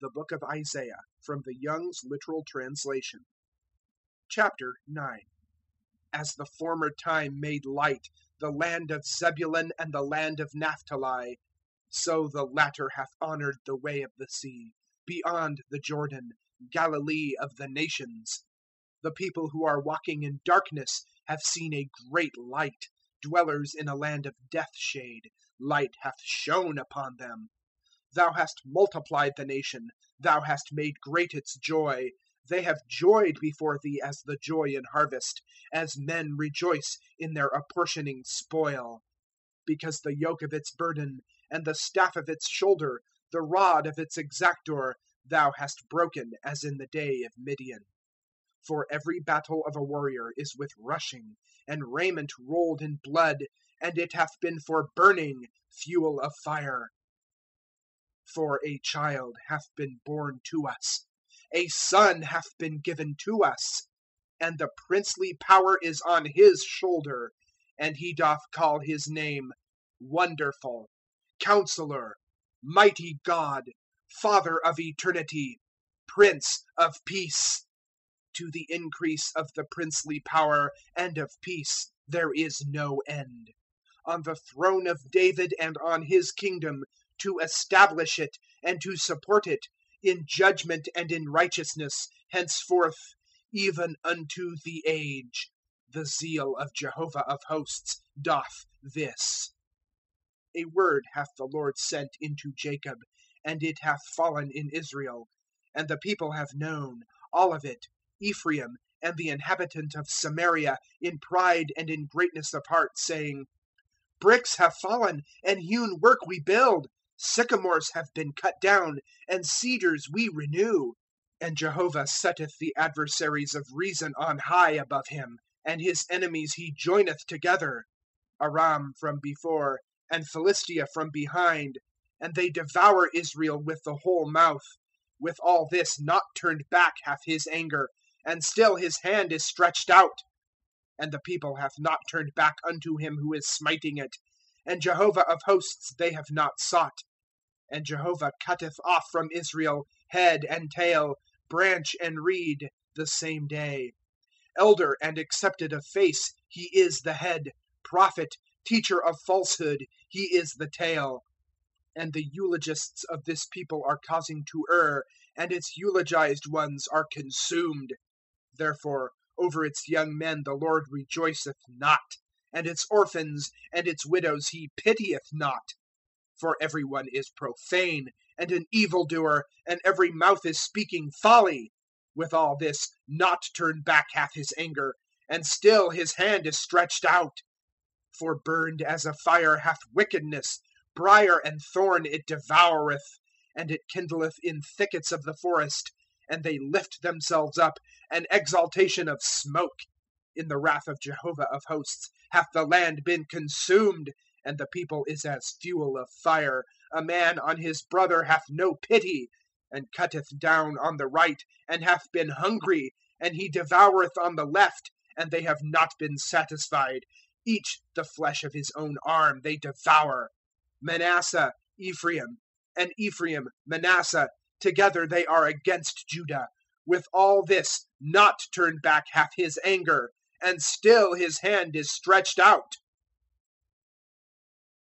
The book of Isaiah, from the Young's Literal Translation. Chapter 9. As the former time made light the land of Zebulun and the land of Naphtali, so the latter hath honored the way of the sea, beyond the Jordan, Galilee of the nations. The people who are walking in darkness have seen a great light. Dwellers in a land of death shade, light hath shone upon them. Thou hast multiplied the nation, thou hast made great its joy. They have joyed before thee as the joy in harvest, as men rejoice in their apportioning spoil. Because the yoke of its burden, and the staff of its shoulder, the rod of its exactor, thou hast broken as in the day of Midian. For every battle of a warrior is with rushing, and raiment rolled in blood, and it hath been for burning, fuel of fire. For a child hath been born to us, a son hath been given to us, and the princely power is on his shoulder, and he doth call his name Wonderful, Counselor, Mighty God, Father of eternity, Prince of peace. To the increase of the princely power and of peace there is no end. On the throne of David and on his kingdom, to establish it and to support it in judgment and in righteousness henceforth, even unto the age. The zeal of Jehovah of hosts doth this. A word hath the Lord sent into Jacob, and it hath fallen in Israel. And the people have known, all of it, Ephraim and the inhabitant of Samaria, in pride and in greatness of heart, saying, Bricks have fallen, and hewn work we build. Sycamores have been cut down, and cedars we renew. And Jehovah setteth the adversaries of reason on high above him, and his enemies he joineth together. Aram from before, and Philistia from behind, and they devour Israel with the whole mouth. With all this not turned back hath his anger, and still his hand is stretched out. And the people hath not turned back unto him who is smiting it, and Jehovah of hosts they have not sought. And Jehovah cutteth off from Israel head and tail, branch and reed, the same day. Elder and accepted of face, he is the head. Prophet, teacher of falsehood, he is the tail. And the eulogists of this people are causing to err, and its eulogized ones are consumed. Therefore over its young men the Lord rejoiceth not, and its orphans and its widows he pitieth not. For every one is profane, and an evildoer, and every mouth is speaking folly. With all this not turned back hath his anger, and still his hand is stretched out. For burned as a fire hath wickedness, briar and thorn it devoureth, and it kindleth in thickets of the forest, and they lift themselves up, an exaltation of smoke. In the wrath of Jehovah of hosts hath the land been consumed, and the people is as fuel of fire. A man on his brother hath no pity, and cutteth down on the right, and hath been hungry, and he devoureth on the left, and they have not been satisfied. Each the flesh of his own arm they devour. Manasseh, Ephraim, and Ephraim, Manasseh, together they are against Judah. With all this not turned back hath his anger, and still his hand is stretched out.